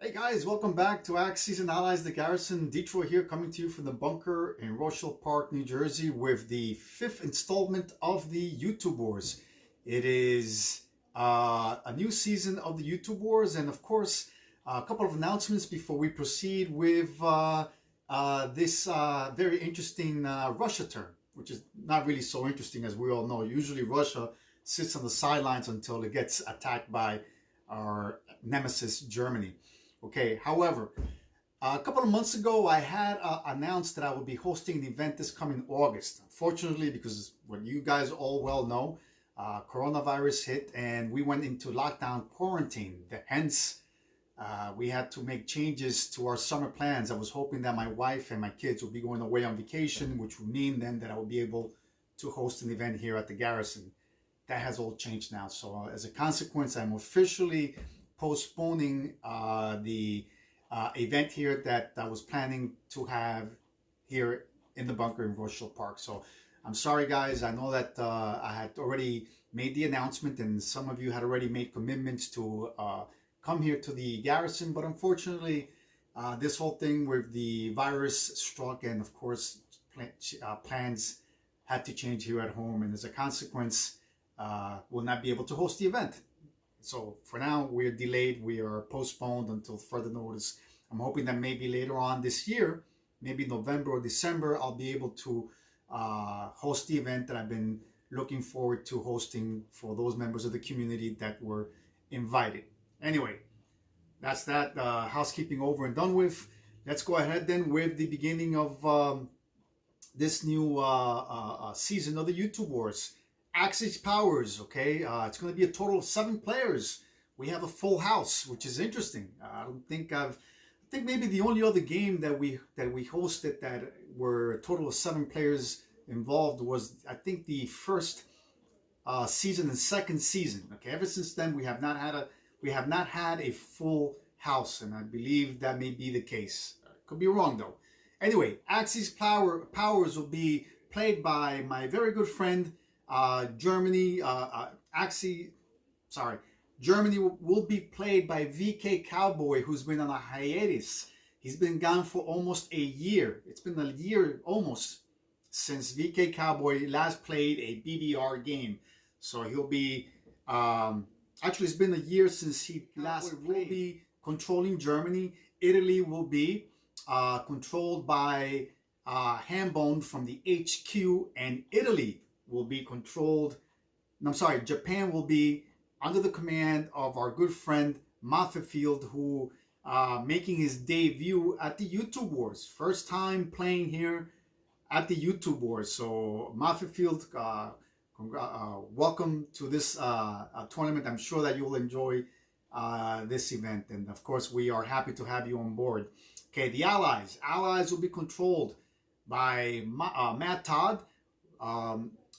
Hey guys, welcome back to Axis and Allies, the Garrison. Detroit here, coming to you from the bunker in Rochelle Park, New Jersey, with the fifth installment of the YouTube Wars. It is a new season of the YouTube Wars, and of course, a couple of announcements before we proceed with this very interesting Russia turn, which is not really so interesting as we all know. Usually, Russia sits on the sidelines until it gets attacked by our nemesis, Germany. Okay, however, a couple of months ago, I had announced that I would be hosting an event this coming August. Unfortunately, because what you guys all well know, coronavirus hit and we went into lockdown quarantine. Hence, we had to make changes to our summer plans. I was hoping that my wife and my kids would be going away on vacation, which would mean then that I would be able to host an event here at the Garrison. That has all changed now. So as a consequence, I'm officially postponing the event here that I was planning to have here in the bunker in Rochelle Park. So I'm sorry, guys. I know that I had already made the announcement and some of you had already made commitments to come here to the Garrison. But unfortunately, this whole thing with the virus struck, and of course, plans had to change here at home. And as a consequence, we'll not be able to host the event. So for now, we're delayed. We are postponed until further notice. I'm hoping that maybe later on this year, maybe November or December, I'll be able to host the event that I've been looking forward to hosting for those members of the community that were invited. Anyway, that's that housekeeping over and done with. Let's go ahead then with the beginning of this new season of the YouTube Wars. Axis Powers, okay? It's going to be a total of 7 players. We have a full house, which is interesting. I think maybe the only other game that we hosted that were a total of 7 players involved was, I think, the first season and second season. Okay, ever since then we have not had a full house, and I believe that may be the case. Could be wrong though. Anyway, Axis Powers will be played by my very good friend. Germany will be played by VK Cowboy, who's been on a hiatus. He's been gone for almost a year. It's been a year almost since VK Cowboy last played a BBR game. So he'll be, actually it's been a year since he last played. Will be controlling Germany. Italy will be controlled by Hambone from the HQ, and Italy will be controlled, Japan will be under the command of our good friend Field, who making his debut at the YouTube Wars. First time playing here at the YouTube Wars. So Field, welcome to this tournament. I'm sure that you'll enjoy this event. And of course, we are happy to have you on board. Okay, the Allies. Allies will be controlled by Matt Todd.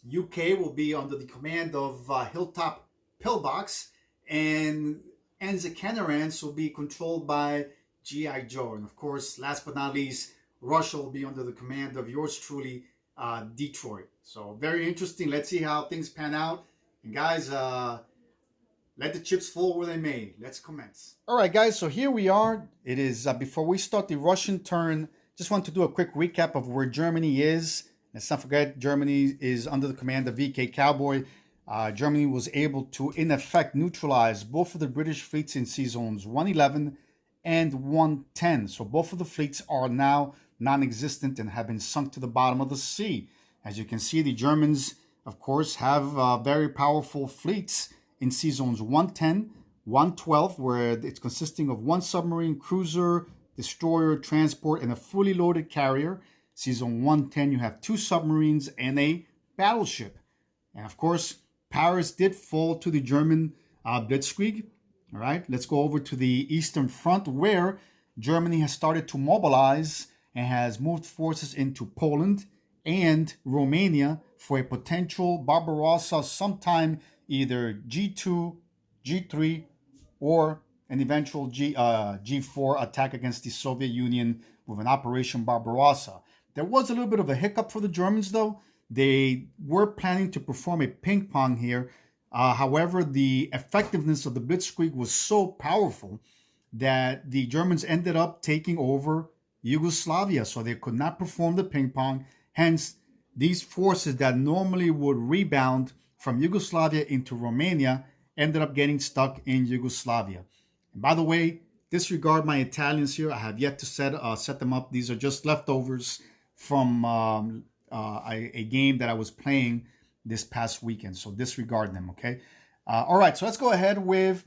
UK will be under the command of Hilltop Pillbox, and Enza Canarans will be controlled by G.I. Joe. And of course, last but not least, Russia will be under the command of yours truly, Detroit. So very interesting. Let's see how things pan out. And guys, let the chips fall where they may. Let's commence. All right, guys, so here we are. It is, before we start the Russian turn, just want to do a quick recap of where Germany is. Let's not forget, Germany is under the command of VK Cowboy. Germany was able to, in effect, neutralize both of the British fleets in sea zones 111 and 110. So both of the fleets are now non-existent and have been sunk to the bottom of the sea. As you can see, the Germans, of course, have very powerful fleets in sea zones 110, 112, where it's consisting of 1 submarine, cruiser, destroyer, transport, and a fully loaded carrier. Sea Zone 110, you have 2 submarines and a battleship. And of course, Paris did fall to the German Blitzkrieg. All right, let's go over to the Eastern Front, where Germany has started to mobilize and has moved forces into Poland and Romania for a potential Barbarossa sometime either G2, G3, or an eventual G4 attack against the Soviet Union with an Operation Barbarossa. There was a little bit of a hiccup for the Germans, though. They were planning to perform a ping pong here. However, the effectiveness of the Blitzkrieg was so powerful that the Germans ended up taking over Yugoslavia, so they could not perform the ping pong. Hence, these forces that normally would rebound from Yugoslavia into Romania ended up getting stuck in Yugoslavia. And by the way, disregard my Italians here. I have yet to set them up. These are just leftovers from a game that I was playing this past weekend. So disregard them, okay? All right, so let's go ahead with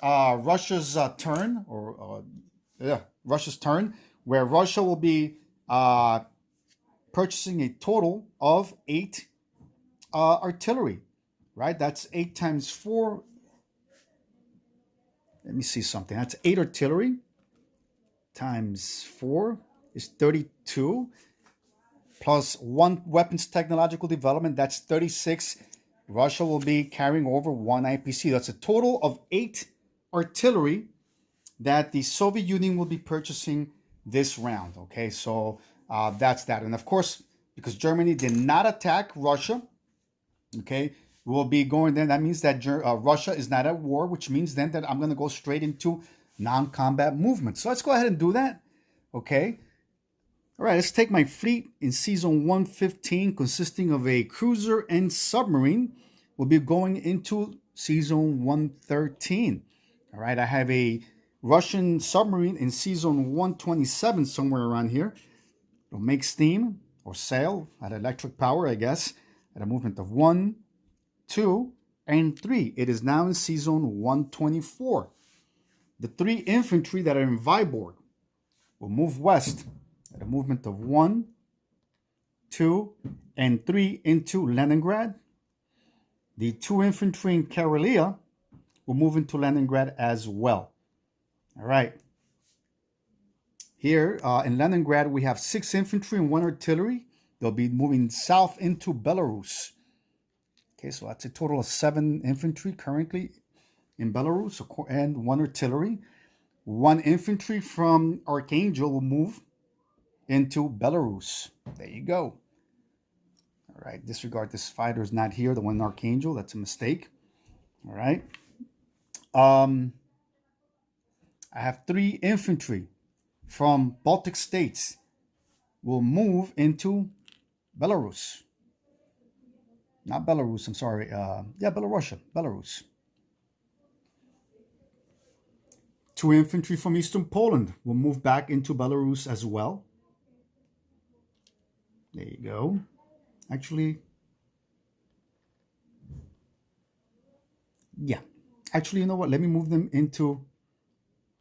Russia's turn, Russia's turn, where Russia will be purchasing a total of 8 artillery, right? That's 8 times 4. Let me see something. That's 8 artillery times 4 is 32, plus 1 weapons technological development. That's 36. Russia will be carrying over 1 IPC. That's a total of 8 artillery that the Soviet Union will be purchasing this round. Okay, so that's that. And of course, because Germany did not attack Russia, okay, we'll be going then. That means that Russia is not at war, which means then that I'm going to go straight into non-combat movement. So let's go ahead and do that. Okay. All right, let's take my fleet in season 115, consisting of a cruiser and submarine. We'll be going into season 113. All right, I have a Russian submarine in season 127, somewhere around here. It'll make steam or sail at electric power, I guess, at a movement of 1, 2, and 3. It is now in season 124. The 3 infantry that are in Vyborg will move west at a movement of 1, 2, and 3 into Leningrad. The 2 infantry in Karelia will move into Leningrad as well. All right. Here in Leningrad, we have 6 infantry and 1 artillery. They'll be moving south into Belarus. Okay, so that's a total of 7 infantry currently in Belarus and 1 artillery. 1 infantry from Archangel will move into Belarus. There you go. All right, disregard this fighter is not here, the one in Archangel. That's a mistake. All right. I have 3 infantry from Baltic states will move into Belarus. Not Belarus, I'm sorry. Belarus. 2 infantry from Eastern Poland will move back into Belarus as well. There you go. Actually, you know what? Let me move them into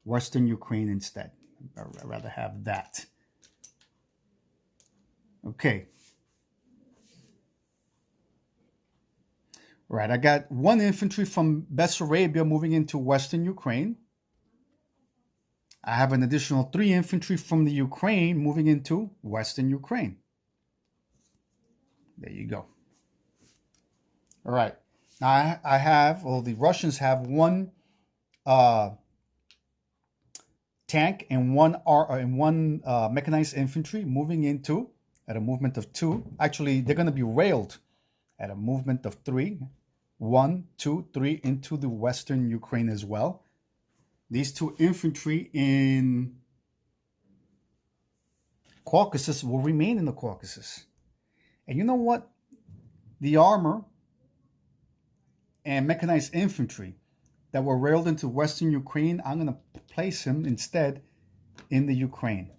Western Ukraine instead. I'd rather have that. Okay. All right, I got 1 infantry from Bessarabia moving into Western Ukraine. I have an additional 3 infantry from the Ukraine moving into Western Ukraine. There you go. All right. Now the Russians have 1 tank and 1 mechanized infantry moving into at a movement of 2. Actually, they're going to be railed at a movement of 3. 1, 2, 3 into the Western Ukraine as well. These 2 infantry in Caucasus will remain in the Caucasus. And you know what? The armor and mechanized infantry that were railed into Western Ukraine, I'm going to place him instead in the Ukraine.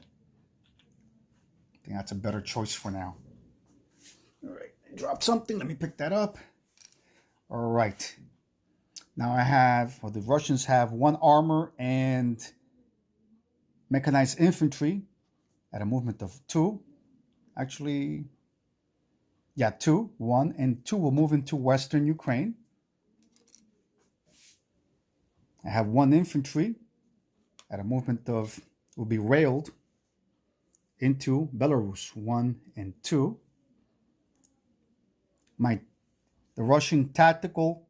I think that's a better choice for now. All right, drop something. Let me pick that up. All right. Now the Russians have 1 armor and mechanized infantry at a movement of 2. Actually, 2. 1 and 2 will move into Western Ukraine. I have 1 infantry at a movement of, will be railed into Belarus. 1 and 2. The Russian tactical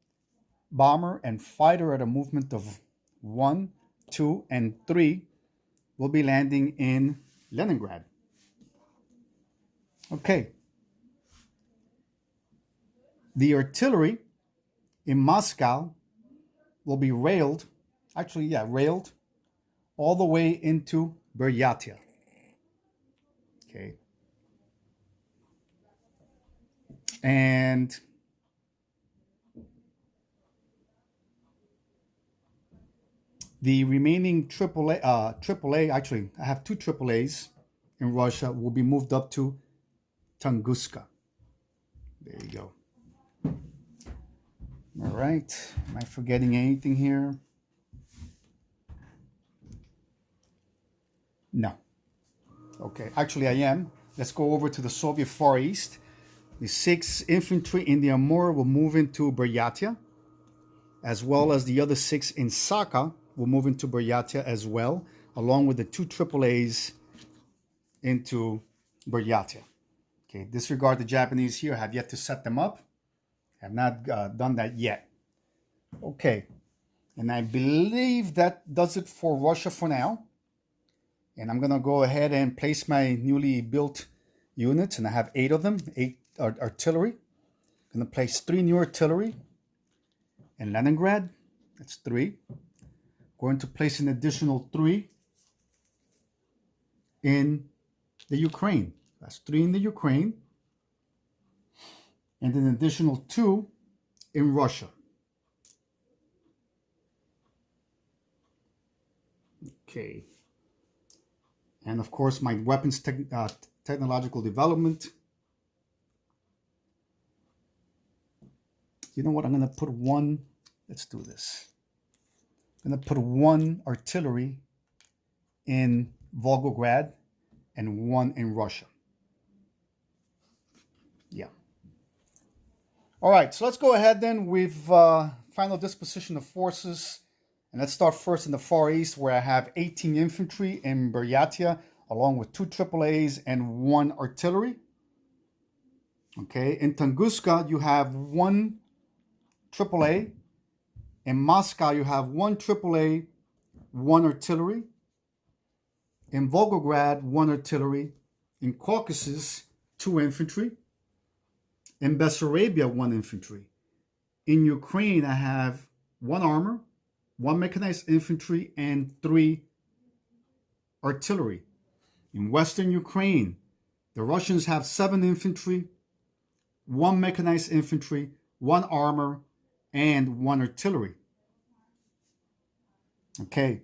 bomber and fighter at a movement of 1, 2, and 3 will be landing in Leningrad. Okay. The artillery in Moscow will be railed all the way into Buryatia. Okay. And the remaining AAA, actually, I have two AAAs in Russia, will be moved up to Tunguska. There you go. All right. Am I forgetting anything here? No. Okay. Actually, I am. Let's go over to the Soviet Far East. The 6th Infantry in the Amur will move into Buryatia, as well as the other 6 in Sakha will move into Buryatia as well, along with the 2 AAAs into Buryatia. Okay, disregard the Japanese here. I have yet to set them up. I have not done that yet. Okay, and I believe that does it for Russia for now. And I'm going to go ahead and place my newly built units, and I have 8 of them, 8 artillery. I'm going to place 3 new artillery in Leningrad. That's 3. Going to place an additional 3 in the Ukraine. That's 3 in the Ukraine. And an additional 2 in Russia. Okay. And of course, my weapons technological development. You know what? I'm going to put 1. Let's do this. I'm going to put 1 artillery in Volgograd and 1 in Russia. Yeah. All right. So let's go ahead then with final disposition of forces. And let's start first in the Far East, where I have 18 infantry in Buryatia, along with 2 AAAs and 1 artillery. Okay. In Tunguska, you have 1 AAA. In Moscow, you have 1 AAA, 1 artillery. In Volgograd, 1 artillery. In Caucasus, 2 infantry. In Bessarabia, 1 infantry. In Ukraine, I have 1 armor, 1 mechanized infantry, and 3 artillery. In Western Ukraine, the Russians have 7 infantry, 1 mechanized infantry, 1 armor, and 1 artillery. Okay.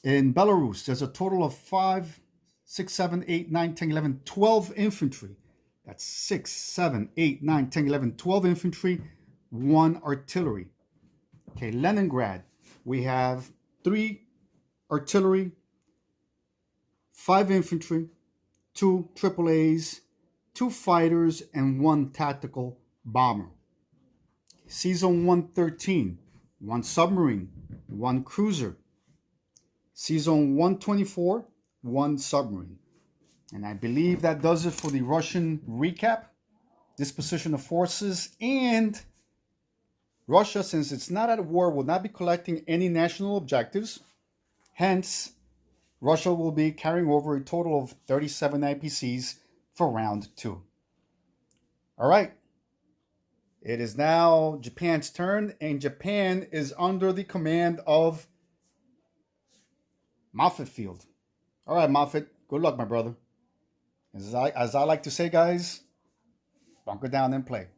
In Belarus, there's a total of 5, 6, 7, 8, 9, 10, 11, 12 infantry. That's 6, 7, 8, 9, 10, 11, 12 infantry, 1 artillery. Okay, Leningrad, we have 3 artillery, 5 infantry, 2 AAAs, 2 fighters, and 1 tactical bomber. C-Zone 113, 1 submarine, 1 cruiser. C-Zone 124, 1 submarine. And I believe that does it for the Russian recap, disposition of forces, and Russia, since it's not at war, will not be collecting any national objectives. Hence, Russia will be carrying over a total of 37 IPCs for round 2. All right. It is now Japan's turn, and Japan is under the command of Moffett Field. All right, Moffett, good luck, my brother. As I like to say, guys, bunker down and play.